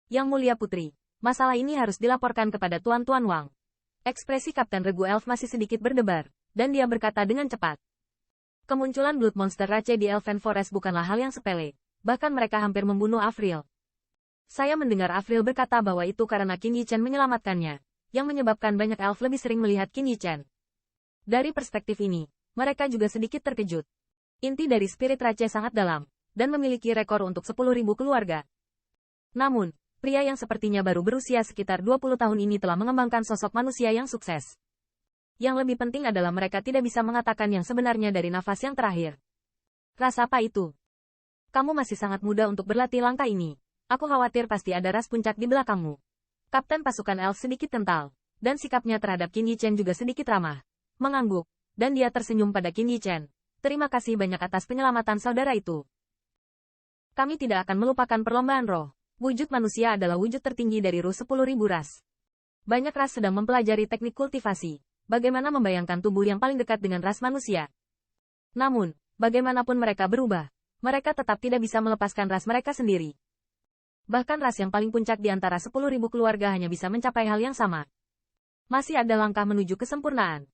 Yang Mulia Putri, masalah ini harus dilaporkan kepada Tuan Wang. Ekspresi Kapten Regu Elf masih sedikit berdebar, dan dia berkata dengan cepat. Kemunculan Blood Monster Rache di Elven Forest bukanlah hal yang sepele, bahkan mereka hampir membunuh Avril. Saya mendengar Avril berkata bahwa itu karena Qin Yichen menyelamatkannya, yang menyebabkan banyak elf lebih sering melihat Qin Yichen. Dari perspektif ini, mereka juga sedikit terkejut. Inti dari spirit Rache sangat dalam, dan memiliki rekor untuk 10.000 keluarga. Namun, pria yang sepertinya baru berusia sekitar 20 tahun ini telah mengembangkan sosok manusia yang sukses. Yang lebih penting adalah mereka tidak bisa mengatakan yang sebenarnya dari nafas yang terakhir. Ras apa itu? Kamu masih sangat muda untuk berlatih langkah ini. Aku khawatir pasti ada ras puncak di belakangmu. Kapten pasukan elf sedikit kental, dan sikapnya terhadap Qin Yichen juga sedikit ramah. Mengangguk, dan dia tersenyum pada Qin Yichen. Terima kasih banyak atas penyelamatan saudara itu. Kami tidak akan melupakan perlombaan roh. Wujud manusia adalah wujud tertinggi dari ruh 10.000 ras. Banyak ras sedang mempelajari teknik kultivasi, bagaimana membayangkan tubuh yang paling dekat dengan ras manusia. Namun, bagaimanapun mereka berubah, mereka tetap tidak bisa melepaskan ras mereka sendiri. Bahkan ras yang paling puncak di antara 10.000 keluarga hanya bisa mencapai hal yang sama. Masih ada langkah menuju kesempurnaan.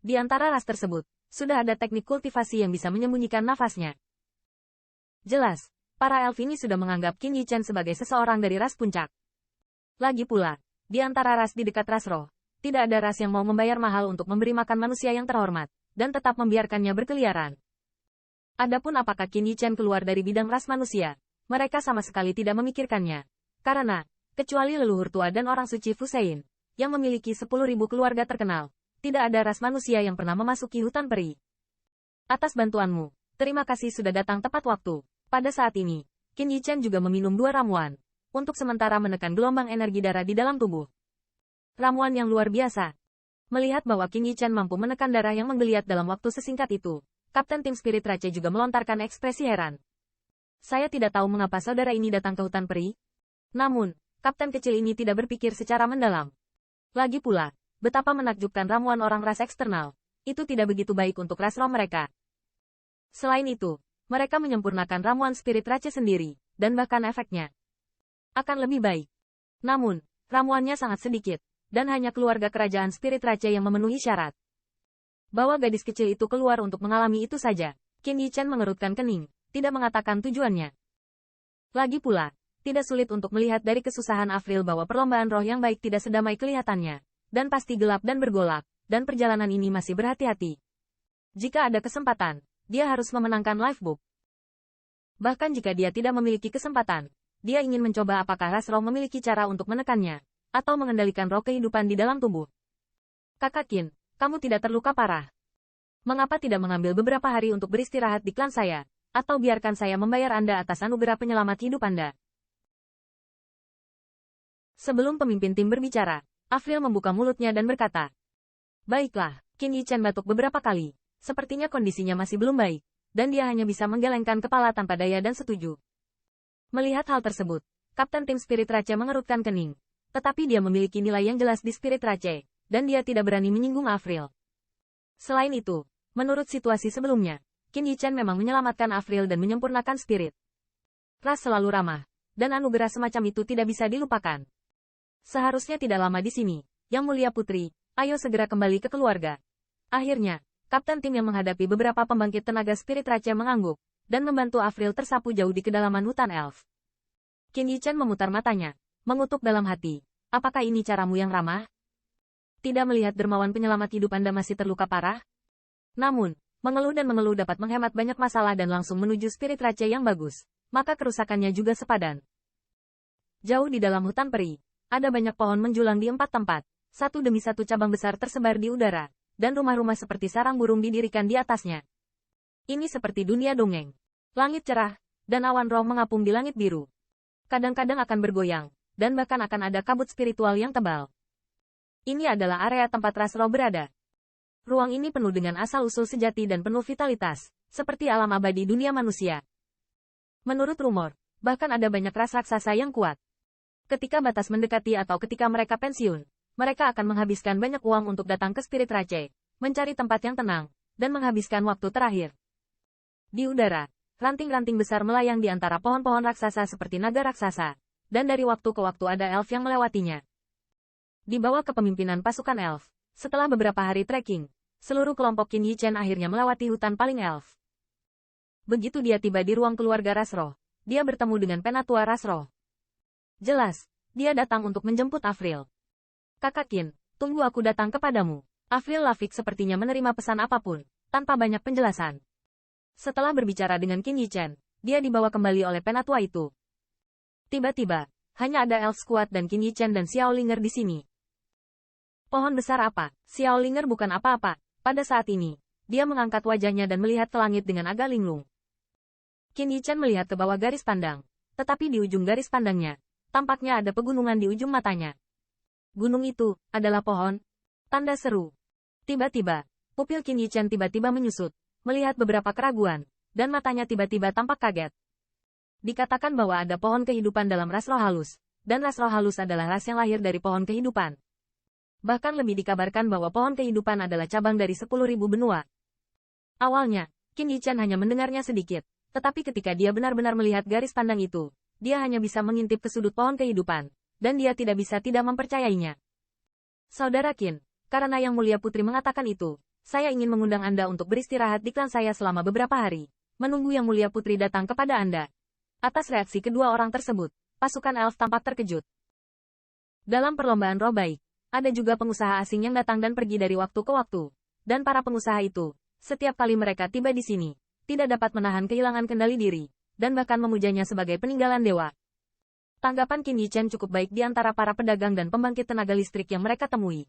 Di antara ras tersebut, sudah ada teknik kultivasi yang bisa menyembunyikan nafasnya. Jelas, para elf ini sudah menganggap Qin Yichen sebagai seseorang dari ras puncak. Lagi pula, di antara ras di dekat ras roh, tidak ada ras yang mau membayar mahal untuk memberi makan manusia yang terhormat, dan tetap membiarkannya berkeliaran. Adapun apakah Qin Yichen keluar dari bidang ras manusia, mereka sama sekali tidak memikirkannya. Karena, kecuali leluhur tua dan orang suci Fusein, yang memiliki 10.000 keluarga terkenal, tidak ada ras manusia yang pernah memasuki hutan peri. Atas bantuanmu, terima kasih sudah datang tepat waktu. Pada saat ini, Qin Yichen juga meminum 2 ramuan, untuk sementara menekan gelombang energi darah di dalam tubuh. Ramuan yang luar biasa. Melihat bahwa Qin Yichen mampu menekan darah yang menggeliat dalam waktu sesingkat itu, Kapten Tim Spirit Rache juga melontarkan ekspresi heran. Saya tidak tahu mengapa saudara ini datang ke hutan peri. Namun, Kapten kecil ini tidak berpikir secara mendalam. Lagi pula, betapa menakjubkan ramuan orang ras eksternal. Itu tidak begitu baik untuk ras roh mereka. Selain itu, mereka menyempurnakan ramuan spirit Rache sendiri, dan bahkan efeknya akan lebih baik. Namun, ramuannya sangat sedikit, dan hanya keluarga kerajaan spirit Rache yang memenuhi syarat. Bawa gadis kecil itu keluar untuk mengalami itu saja. Qin Yichen mengerutkan kening, tidak mengatakan tujuannya. Lagi pula, tidak sulit untuk melihat dari kesusahan Avril bahwa perlombaan roh yang baik tidak sedamai kelihatannya, dan pasti gelap dan bergolak, dan perjalanan ini masih berhati-hati. Jika ada kesempatan, dia harus memenangkan Lifebook. Bahkan jika dia tidak memiliki kesempatan, dia ingin mencoba apakah ras roh memiliki cara untuk menekannya, atau mengendalikan roh kehidupan di dalam tubuh. Kakak Qin, kamu tidak terluka parah. Mengapa tidak mengambil beberapa hari untuk beristirahat di klan saya, atau biarkan saya membayar Anda atas anugerah penyelamat hidup Anda? Sebelum pemimpin tim berbicara, Avril membuka mulutnya dan berkata, baiklah, Qin Yichen batuk beberapa kali. Sepertinya kondisinya masih belum baik, dan dia hanya bisa menggelengkan kepala tanpa daya dan setuju. Melihat hal tersebut, Kapten Tim Spirit Rache mengerutkan kening. Tetapi dia memiliki nilai yang jelas di Spirit Rache, dan dia tidak berani menyinggung Avril. Selain itu, menurut situasi sebelumnya, Qin Yichen memang menyelamatkan Avril dan menyempurnakan spirit. Ras selalu ramah, dan anugerah semacam itu tidak bisa dilupakan. Seharusnya tidak lama di sini, Yang Mulia Putri, ayo segera kembali ke keluarga. Akhirnya, Kapten tim yang menghadapi beberapa pembangkit tenaga spirit Rache mengangguk, dan membantu Avril tersapu jauh di kedalaman hutan elf. Qin Yichen memutar matanya, mengutuk dalam hati, apakah ini caramu yang ramah? Tidak melihat dermawan penyelamat hidup Anda masih terluka parah? Namun, mengeluh dan mengeluh dapat menghemat banyak masalah dan langsung menuju spirit Rache yang bagus, maka kerusakannya juga sepadan. Jauh di dalam hutan peri, ada banyak pohon menjulang di 4 tempat, satu demi satu cabang besar tersebar di udara, dan rumah-rumah seperti sarang burung didirikan di atasnya. Ini seperti dunia dongeng. Langit cerah, dan awan roh mengapung di langit biru. Kadang-kadang akan bergoyang, dan bahkan akan ada kabut spiritual yang tebal. Ini adalah area tempat ras roh berada. Ruang ini penuh dengan asal-usul sejati dan penuh vitalitas, seperti alam abadi dunia manusia. Menurut rumor, bahkan ada banyak ras raksasa yang kuat. Ketika batas mendekati atau ketika mereka pensiun, mereka akan menghabiskan banyak uang untuk datang ke Spirit Rache, mencari tempat yang tenang, dan menghabiskan waktu terakhir. Di udara, ranting-ranting besar melayang di antara pohon-pohon raksasa seperti naga raksasa, dan dari waktu ke waktu ada elf yang melewatinya. Di bawah kepemimpinan pasukan elf, setelah beberapa hari trekking, seluruh kelompok Qin Yichen akhirnya melewati hutan paling elf. Begitu dia tiba di ruang keluarga ras roh, dia bertemu dengan penatua ras roh. Jelas, dia datang untuk menjemput Avril. Kakak Qin, tunggu aku datang kepadamu. Avril Lafitte sepertinya menerima pesan apapun, tanpa banyak penjelasan. Setelah berbicara dengan Qin Yichen, dia dibawa kembali oleh penatua itu. Tiba-tiba, hanya ada elf squad dan Qin Yichen dan Xiao Linger di sini. Pohon besar apa? Xiao Linger bukan apa-apa. Pada saat ini, dia mengangkat wajahnya dan melihat ke langit dengan agak linglung. Qin Yichen melihat ke bawah garis pandang, tetapi di ujung garis pandangnya, tampaknya ada pegunungan di ujung matanya. Gunung itu adalah pohon. Tanda seru. Tiba-tiba, pupil Qin Yichen tiba-tiba menyusut, melihat beberapa keraguan, dan matanya tiba-tiba tampak kaget. Dikatakan bahwa ada pohon kehidupan dalam ras roh halus, dan ras roh halus adalah ras yang lahir dari pohon kehidupan. Bahkan lebih dikabarkan bahwa pohon kehidupan adalah cabang dari 10.000 benua. Awalnya, Qin Yichen hanya mendengarnya sedikit, tetapi ketika dia benar-benar melihat garis pandang itu, dia hanya bisa mengintip ke sudut pohon kehidupan, dan dia tidak bisa tidak mempercayainya. Saudara Qin, karena Yang Mulia Putri mengatakan itu, saya ingin mengundang Anda untuk beristirahat di klan saya selama beberapa hari, menunggu Yang Mulia Putri datang kepada Anda. Atas reaksi kedua orang tersebut, pasukan elf tampak terkejut. Dalam perlombaan roh baik, ada juga pengusaha asing yang datang dan pergi dari waktu ke waktu. Dan para pengusaha itu, setiap kali mereka tiba di sini, tidak dapat menahan kehilangan kendali diri, dan bahkan memujanya sebagai peninggalan dewa. Tanggapan Qin Yichen cukup baik di antara para pedagang dan pembangkit tenaga listrik yang mereka temui.